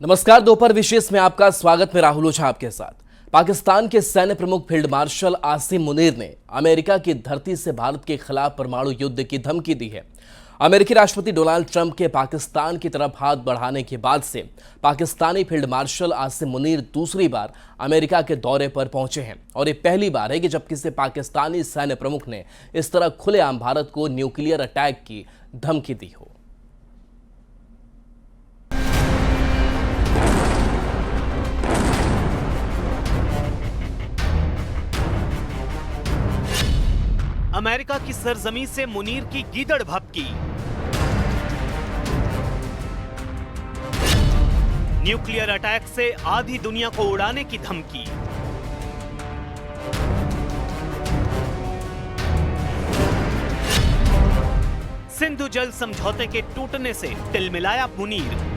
नमस्कार। दोपहर विशेष में आपका स्वागत। मैं राहुल ओझा आपके साथ। पाकिस्तान के सैन्य प्रमुख फील्ड मार्शल आसिम मुनीर ने अमेरिका की धरती से भारत के खिलाफ परमाणु युद्ध की धमकी दी है। अमेरिकी राष्ट्रपति डोनाल्ड ट्रंप के पाकिस्तान की तरफ हाथ बढ़ाने के बाद से पाकिस्तानी फील्ड मार्शल आसिम मुनीर दूसरी बार अमेरिका के दौरे पर पहुंचे हैं और ये पहली बार है कि जब किसी पाकिस्तानी सैन्य प्रमुख ने इस तरह खुलेआम भारत को न्यूक्लियर अटैक की धमकी दी हो। अमेरिका की सरजमीं से मुनीर की गीदड़ भभकी। न्यूक्लियर अटैक से आधी दुनिया को उड़ाने की धमकी। सिंधु जल समझौते के टूटने से तिलमिलाया मुनीर।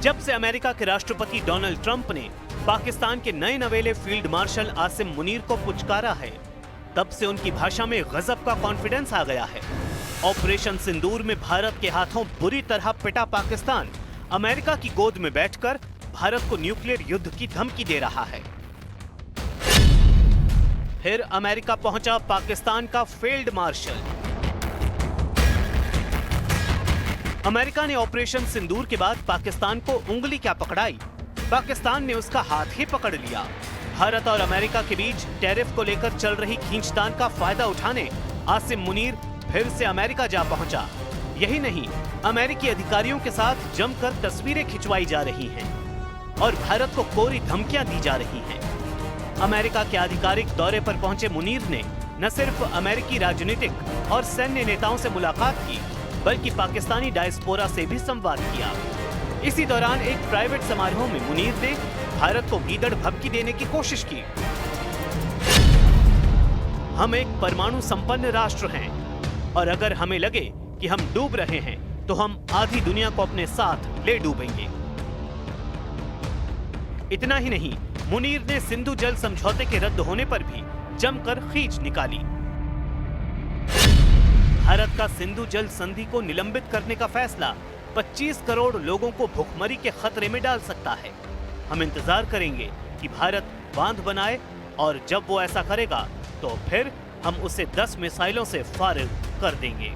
जब से अमेरिका के राष्ट्रपति डोनाल्ड ट्रंप ने पाकिस्तान के नए नवेले फील्ड मार्शल आसिम मुनीर को पुचकारा है, तब से उनकी भाषा में गजब का कॉन्फिडेंस आ गया है। ऑपरेशन सिंदूर में भारत के हाथों बुरी तरह पिटा पाकिस्तान अमेरिका की गोद में बैठकर भारत को न्यूक्लियर युद्ध की धमकी दे रहा है। फिर अमेरिका पहुंचा पाकिस्तान का फील्ड मार्शल। अमेरिका ने ऑपरेशन सिंदूर के बाद पाकिस्तान को उंगली क्या पकड़ाई, पाकिस्तान ने उसका हाथ ही पकड़ लिया। भारत और अमेरिका के बीच टैरिफ को लेकर चल रही खींचतान का फायदा उठाने आसिम मुनीर फिर से अमेरिका जा पहुंचा। यही नहीं, अमेरिकी अधिकारियों के साथ जमकर तस्वीरें खिंचवाई जा रही हैं और भारत को कोरी धमकियां दी जा रही हैं। अमेरिका के आधिकारिक दौरे पर पहुंचे मुनीर ने न सिर्फ अमेरिकी राजनीतिक और सैन्य नेताओं से मुलाकात की, बल्कि पाकिस्तानी डायस्पोरा से भी संवाद किया। इसी दौरान एक प्राइवेट समारोह में मुनीर ने भारत को गीदड़ भभकी देने की कोशिश की। हम एक परमाणु संपन्न राष्ट्र हैं और अगर हमें लगे कि हम डूब रहे हैं तो हम आधी दुनिया को अपने साथ ले डूबेंगे। इतना ही नहीं, मुनीर ने सिंधु जल समझौते के रद्द होने पर भी जमकर खींच निकाली। भारत का सिंधु जल संधि को निलंबित करने का फैसला 25 करोड़ लोगों को भुखमरी के खतरे में डाल सकता है। हम इंतजार करेंगे कि भारत बांध बनाए और जब वो ऐसा करेगा तो फिर हम उसे 10 मिसाइलों से फारिग कर देंगे।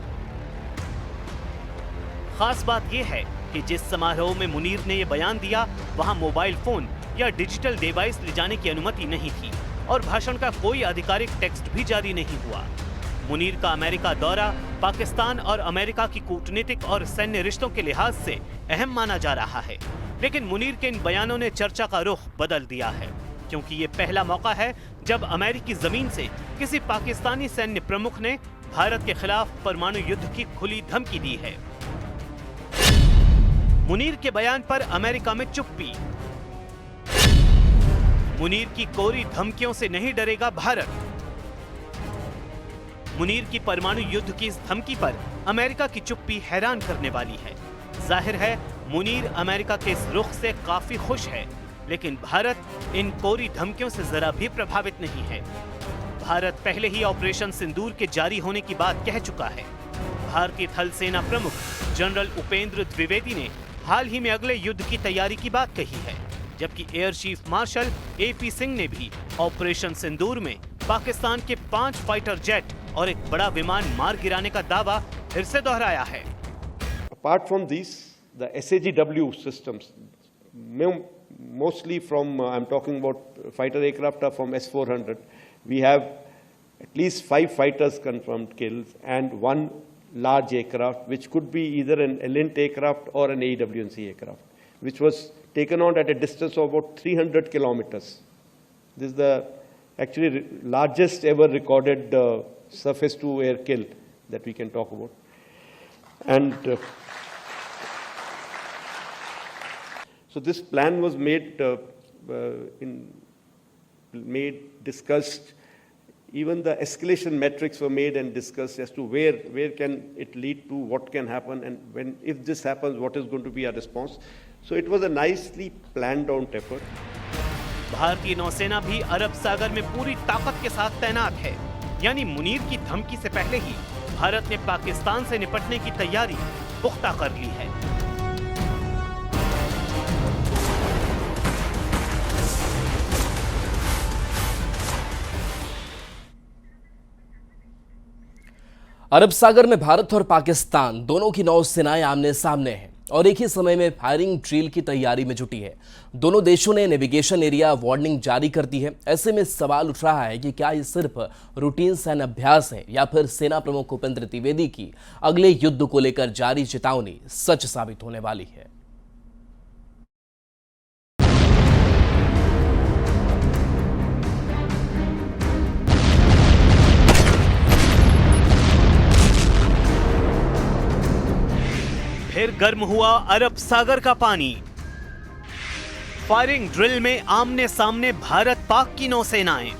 खास बात यह है कि जिस समारोह में मुनीर ने यह बयान दिया, वहां मोबाइल फोन या डिजिटल डिवाइस ले जाने की अनुमति नहीं थी और भाषण का कोई आधिकारिक टेक्स्ट भी जारी नहीं हुआ। मुनीर का अमेरिका दौरा पाकिस्तान और अमेरिका की कूटनीतिक और सैन्य रिश्तों के लिहाज से अहम माना जा रहा है, लेकिन मुनीर के इन बयानों ने चर्चा का रुख बदल दिया है, क्योंकि ये पहला मौका है जब अमेरिकी जमीन से किसी पाकिस्तानी सैन्य प्रमुख ने भारत के खिलाफ परमाणु युद्ध की खुली धमकी दी है। मुनीर के बयान पर अमेरिका में चुप्पी। मुनीर की कोरी धमकियों से नहीं डरेगा भारत। मुनीर की परमाणु युद्ध की इस धमकी पर अमेरिका की चुप्पी हैरान करने वाली है। जाहिर है मुनीर अमेरिका के इस रुख से काफी खुश है, लेकिन भारत इन कोरी धमकियों से जरा भी प्रभावित नहीं है। भारत पहले ही ऑपरेशन सिंदूर के जारी होने की बात कह चुका है। भारतीय थल सेना प्रमुख जनरल उपेंद्र द्विवेदी ने हाल ही में अगले युद्ध की तैयारी की बात कही है, जबकि air chief marshal AP Singh ने भी ऑपरेशन सिंदूर में पाकिस्तान के 5 फाइटर जेट और एक बड़ा विमान मार गिराने का दावा फिर से दोहराया है। Apart from these, the SAGW systems, mostly from, I'm talking about fighter aircraft are from S-400. We have at least 5 fighters confirmed kills and 1 large aircraft, which could be either an Elint aircraft or an AWNC aircraft, which was taken on at a distance of about 300 kilometers. This is the actually largest ever recorded surface to air kill that we can talk about. And so this plan was discussed. Even the escalation metrics were made and discussed as to where can it lead to, what can happen, and if this happens, what is going to be our response. So it was a nicely planned out effort. भारतीय नौसेना भी अरब सागर में पूरी ताकत के साथ तैनात है। यानी मुनीर की धमकी से पहले ही भारत ने पाकिस्तान से निपटने की तैयारी पुख्ता कर ली है। अरब सागर में भारत और पाकिस्तान दोनों की नौसेनाएं आमने सामने हैं और एक ही समय में फायरिंग ड्रिल की तैयारी में जुटी है। दोनों देशों ने नेविगेशन एरिया वार्निंग जारी कर दी है। ऐसे में सवाल उठ रहा है कि क्या ये सिर्फ रूटीन सैन्य अभ्यास है या फिर सेना प्रमुख उपेंद्र द्विवेदी की अगले युद्ध को लेकर जारी चेतावनी सच साबित होने वाली है। फिर गर्म हुआ अरब सागर का पानी। फायरिंग ड्रिल में आमने सामने भारत पाक की नौसेनाएं।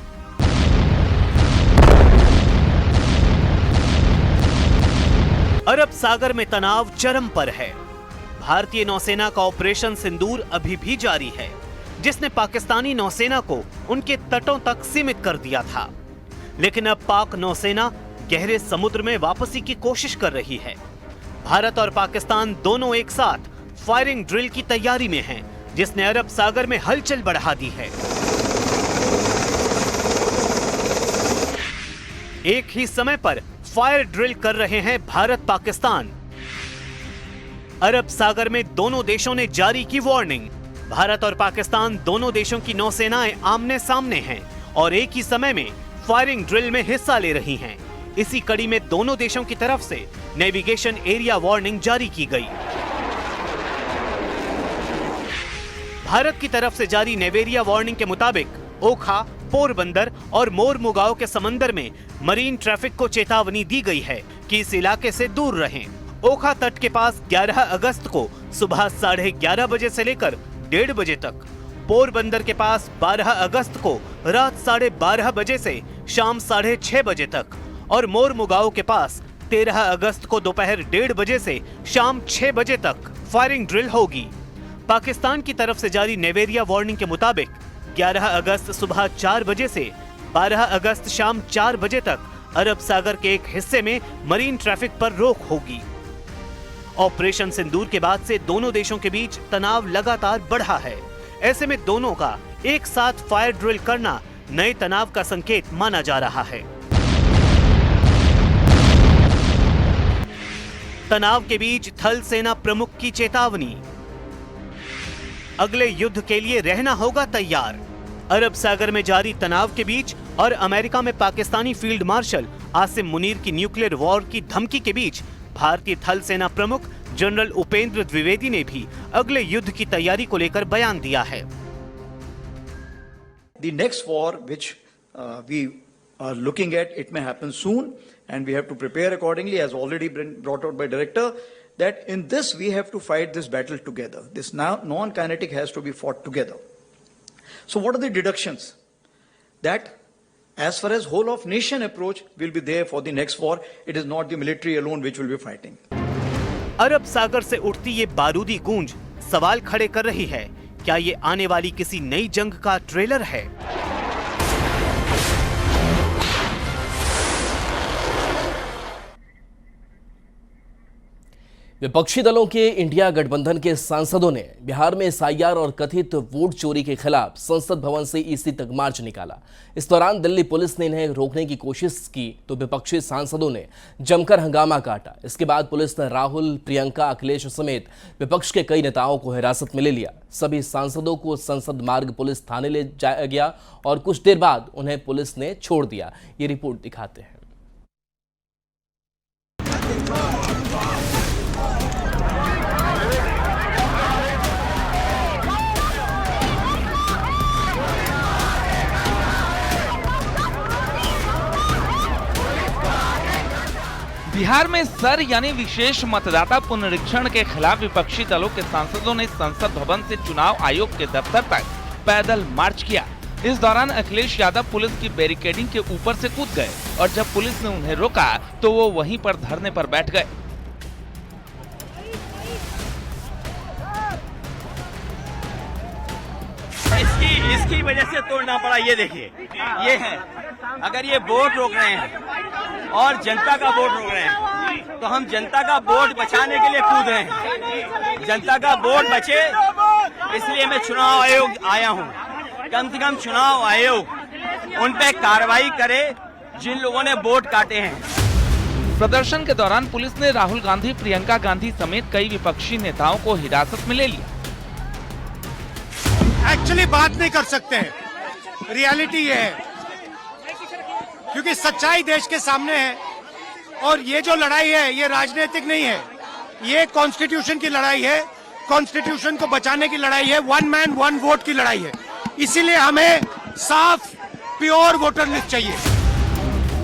अरब सागर में तनाव चरम पर है। भारतीय नौसेना का ऑपरेशन सिंदूर अभी भी जारी है, जिसने पाकिस्तानी नौसेना को उनके तटों तक सीमित कर दिया था। लेकिन अब पाक नौसेना गहरे समुद्र में वापसी की कोशिश कर रही है। भारत और पाकिस्तान दोनों एक साथ फायरिंग ड्रिल की तैयारी में हैं, जिसने अरब सागर में हलचल बढ़ा दी है। एक ही समय पर फायर ड्रिल कर रहे हैं भारत पाकिस्तान। अरब सागर में दोनों देशों ने जारी की वार्निंग। भारत और पाकिस्तान दोनों देशों की नौसेनाएं आमने सामने हैं और एक ही समय में फायरिंग ड्रिल में हिस्सा ले रही हैं। इसी कड़ी में दोनों देशों की तरफ से नेविगेशन एरिया वार्निंग जारी की गई। भारत की तरफ से जारी नेवेरिया वार्निंग के मुताबिक ओखा, पोरबंदर और मोरमुगांव के समंदर में मरीन ट्रैफिक को चेतावनी दी गई है कि इस इलाके से दूर रहें। ओखा तट के पास 11 अगस्त को सुबह 11:30 बजे से लेकर 1:30 बजे तक, पोरबंदर के पास 12 अगस्त को रात 12:30 बजे से शाम 6:30 बजे तक और मोरमुगांव के पास 13 अगस्त को दोपहर 1:30 बजे से शाम 6 बजे तक फायरिंग ड्रिल होगी। पाकिस्तान की तरफ से जारी नेवेरिया वार्निंग के मुताबिक 11 अगस्त सुबह 4 बजे से 12 अगस्त शाम 4 बजे तक अरब सागर के एक हिस्से में मरीन ट्रैफिक पर रोक होगी। ऑपरेशन सिंदूर के बाद से दोनों देशों के बीच तनाव लगातार बढ़ा है। ऐसे में दोनों का एक साथ फायर ड्रिल करना नए तनाव का संकेत माना जा रहा है। तनाव के बीच थल सेना प्रमुख की चेतावनी, अगले युद्ध के लिए रहना होगा तैयार। अरब सागर में जारी तनाव के बीच और अमेरिका में पाकिस्तानी फील्ड मार्शल आसिम मुनीर की न्यूक्लियर वॉर की धमकी के बीच भारतीय थल सेना प्रमुख जनरल उपेंद्र द्विवेदी ने भी अगले युद्ध की तैयारी को लेकर बयान दिया है। The next war which we are looking at, it may happen soon and we have to prepare accordingly, as already been brought out by director, that in this we have to fight this battle together. This non-kinetic has to be fought together. So what are the deductions? That as far as whole of nation approach will be there for the next war, it is not the military alone which will be fighting. अरब सागर से उठती ये बारूदी गूंज सवाल खड़े कर रही है, क्या ये आने वाली किसी नई जंग का ट्रेलर है? विपक्षी दलों के इंडिया गठबंधन के सांसदों ने बिहार में एसआईआर और कथित वोट चोरी के खिलाफ संसद भवन से ईसी तक मार्च निकाला। इस दौरान दिल्ली पुलिस ने इन्हें रोकने की कोशिश की तो विपक्षी सांसदों ने जमकर हंगामा काटा। इसके बाद पुलिस ने राहुल, प्रियंका, अखिलेश समेत विपक्ष के कई नेताओं को हिरासत में ले लिया। सभी सांसदों को संसद मार्ग पुलिस थाने ले जाया गया और कुछ देर बाद उन्हें पुलिस ने छोड़ दिया। ये रिपोर्ट दिखाते हैं। बिहार में सर यानी विशेष मतदाता पुनरीक्षण के खिलाफ विपक्षी दलों के सांसदों ने संसद भवन से चुनाव आयोग के दफ्तर तक पैदल मार्च किया। इस दौरान अखिलेश यादव पुलिस की बैरिकेडिंग के ऊपर से कूद गए और जब पुलिस ने उन्हें रोका तो वो वहीं पर धरने पर बैठ गए। इसकी वजह से तोड़ना पड़ा। ये देखिए, ये है, अगर ये वोट रोक रहे हैं और जनता का वोट रोक रहे हैं, तो हम जनता का वोट बचाने के लिए कूद रहे हैं। जनता का वोट बचे, इसलिए मैं चुनाव आयोग आया हूँ। कम से कम चुनाव आयोग उन पे कार्रवाई करे जिन लोगों ने वोट काटे हैं। प्रदर्शन के दौरान पुलिस ने राहुल गांधी, प्रियंका गांधी समेत कई विपक्षी नेताओं को हिरासत में ले लिया। एक्चुअली बात नहीं कर सकते हैं, रियलिटी ये है, क्योंकि सच्चाई देश के सामने है और ये जो लड़ाई है ये राजनीतिक नहीं है, ये कॉन्स्टिट्यूशन की लड़ाई है, कॉन्स्टिट्यूशन को बचाने की लड़ाई है, वन मैन वन वोट की लड़ाई है। इसीलिए हमें साफ प्योर वोटर लिस्ट चाहिए।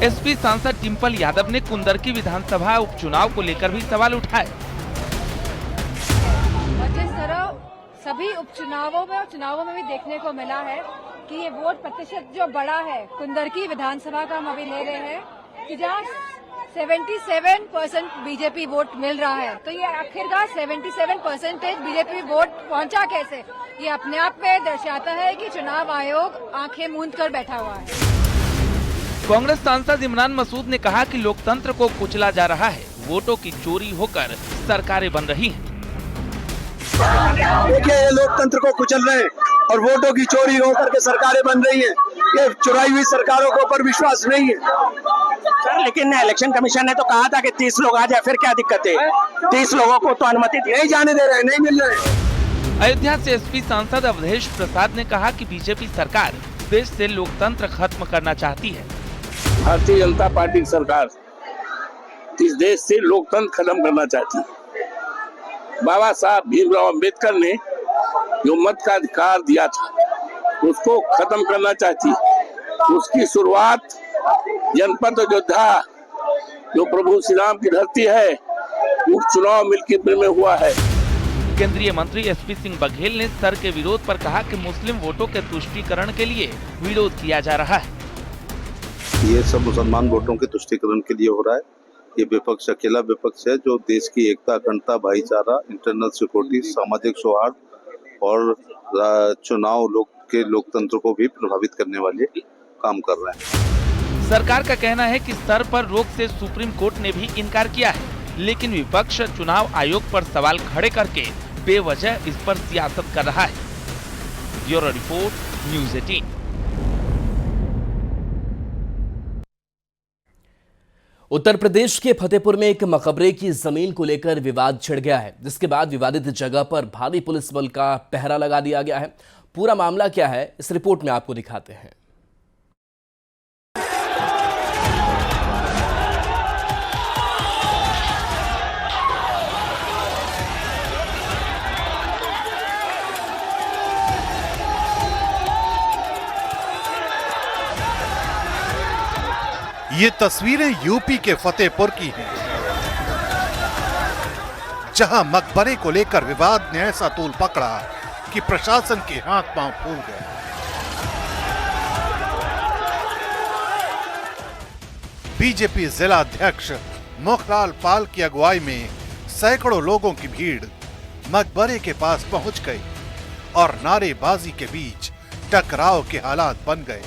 एसपी सांसद डिंपल यादव ने कुंदरकी विधानसभा उपचुनाव को लेकर भी सवाल उठाए। जिस तरह सभी उपचुनावों में और चुनावों में भी देखने को मिला है कि ये वोट प्रतिशत जो बड़ा है, कुंदरकी विधानसभा का हम अभी ले रहे हैं कि जहाँ 77% बीजेपी वोट मिल रहा है, तो ये आखिरकार 77% बीजेपी वोट पहुंचा कैसे, ये अपने आप में दर्शाता है कि चुनाव आयोग आंखें मूंद कर बैठा हुआ है। कांग्रेस सांसद इमरान मसूद ने कहा कि लोकतंत्र को कुचला जा रहा है, वोटों की चोरी होकर सरकारें बन रही हैं। देखिए, ये लोकतंत्र को कुचल रहे हैं और वोटों की चोरी होकर के सरकारें बन रही हैं। ये चुराई हुई सरकारों के ऊपर विश्वास नहीं है। सर, लेकिन इलेक्शन कमीशन ने तो कहा था कि 30 लोग आ जाए, फिर क्या दिक्कत है? 30 लोगों को तो अनुमति नहीं जाने दे रहे, नहीं मिल रहे। अयोध्या से एसपी सांसद अवधेश प्रसाद ने कहा कि बीजेपी सरकार देश से लोकतंत्र खत्म करना चाहती है। भारतीय जनता पार्टी की सरकार इस देश से लोकतंत्र खत्म करना चाहती है। बाबा साहब भीमराव अम्बेडकर ने जो मत का अधिकार दिया था उसको खत्म करना चाहती है। उसकी शुरुआत जनपद अयोध्या जो प्रभु श्री राम की धरती है, उपचुनाव मिल्कीपुर में हुआ है। केंद्रीय मंत्री एसपी सिंह बघेल ने सर के विरोध पर कहा कि मुस्लिम वोटों के तुष्टीकरण के लिए विरोध किया जा रहा है। ये सब मुसलमान वोटों के तुष्टीकरण के लिए हो रहा है। ये विपक्ष अकेला विपक्ष है जो देश की एकता, अखंडता, भाईचारा, इंटरनल सिक्योरिटी, सामाजिक सौहार्द और चुनाव लोकतंत्र को भी प्रभावित करने वाले काम कर रहे हैं। सरकार का कहना है कि सर पर रोक से सुप्रीम कोर्ट ने भी इनकार किया है, लेकिन विपक्ष चुनाव आयोग पर सवाल खड़े करके बेवजह इस पर सियासत कर रहा है। Bureau report, news 18। Uttar Pradesh के फतेहपुर में एक मकबरे की जमीन को लेकर विवाद छिड़ गया है, जिसके बाद विवादित जगह पर भारी पुलिस बल का पहरा लगा दिया गया है। पूरा मामला क्या है, इस रिपोर्ट में आपको दिखाते हैं। ये तस्वीरें यूपी के फतेहपुर की हैं, जहां मकबरे को लेकर विवाद ने ऐसा तूल पकड़ा कि प्रशासन के हाथ पांव फूल गए। बीजेपी जिला अध्यक्ष मुखलाल पाल की अगुवाई में सैकड़ों लोगों की भीड़ मकबरे के पास पहुंच गई और नारेबाजी के बीच टकराव के हालात बन गए।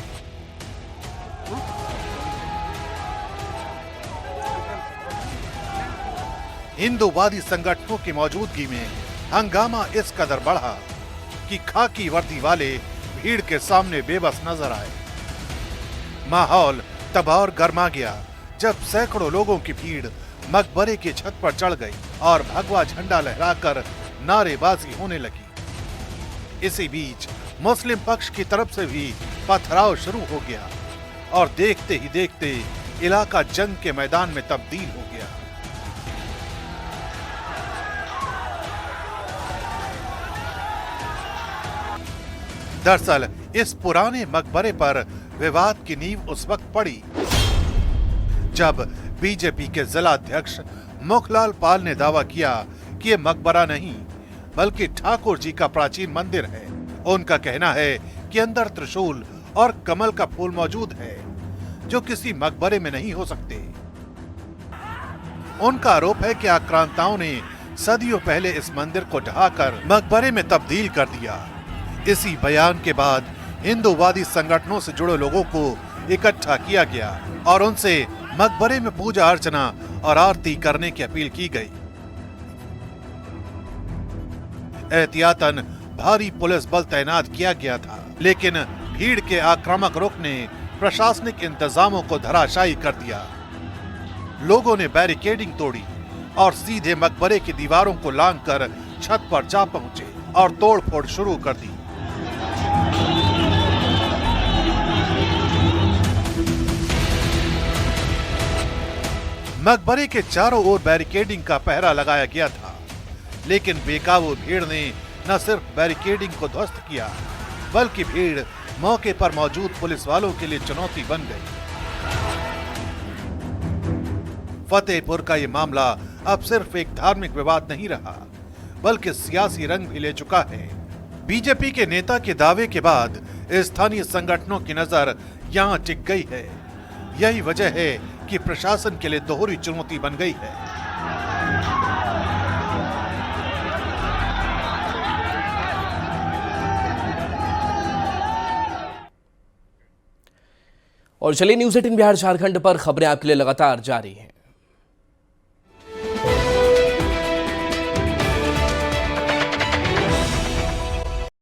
हिंदूवादी संगठनों की मौजूदगी में हंगामा इस कदर बढ़ा कि खाकी वर्दी वाले भीड़ के सामने बेबस नजर आए। माहौल तब और गर्मा गया जब सैकड़ों लोगों की भीड़ मकबरे की छत पर चढ़ गई और भगवा झंडा लहराकर नारेबाजी होने लगी। इसी बीच मुस्लिम पक्ष की तरफ से भी पथराव शुरू हो गया और देखते ही देखते इलाका जंग के मैदान में तब्दील हो गया। दरअसल इस पुराने मकबरे पर विवाद की नींव उस वक्त पड़ी जब बीजेपी के जिला अध्यक्ष मुखलाल पाल ने दावा किया कि ये मकबरा नहीं बल्कि ठाकुर जी का प्राचीन मंदिर है। उनका कहना है कि अंदर त्रिशूल और कमल का फूल मौजूद है जो किसी मकबरे में नहीं हो सकते। उनका आरोप है कि आक्रांताओं ने सदियों पहले इस मंदिर को ढहाकर मकबरे में तब्दील कर दिया। इसी बयान के बाद हिंदूवादी संगठनों से जुड़े लोगों को इकट्ठा किया गया और उनसे मकबरे में पूजा अर्चना और आरती करने की अपील की गई। एहतियातन भारी पुलिस बल तैनात किया गया था, लेकिन भीड़ के आक्रामक रुख ने प्रशासनिक इंतजामों को धराशायी कर दिया। लोगों ने बैरिकेडिंग तोड़ी और सीधे मकबरे की दीवारों को लांघकर छत पर जा पहुंचे और तोड़फोड़ शुरू कर दी। मकबरे के चारों ओर बैरिकेडिंग का पहरा लगाया गया था, लेकिन बेकाबू भीड़ ने न सिर्फ बैरिकेडिंग को ध्वस्त किया, बल्कि भीड़ मौके पर मौजूद पुलिस वालों के लिए चुनौती बन गई। फतेहपुर का ये मामला अब सिर्फ एक धार्मिक विवाद नहीं रहा, बल्कि सियासी रंग भी ले चुका है। बीजेपी के नेता के दावे के बाद स्थानीय संगठनों की नजर यहां टिक गई है। यही वजह है कि प्रशासन के लिए दोहरी चुनौती बन गई है। और चलिए न्यूज़ 18 बिहार झारखंड पर खबरें आपके लिए लगातार जारी हैं।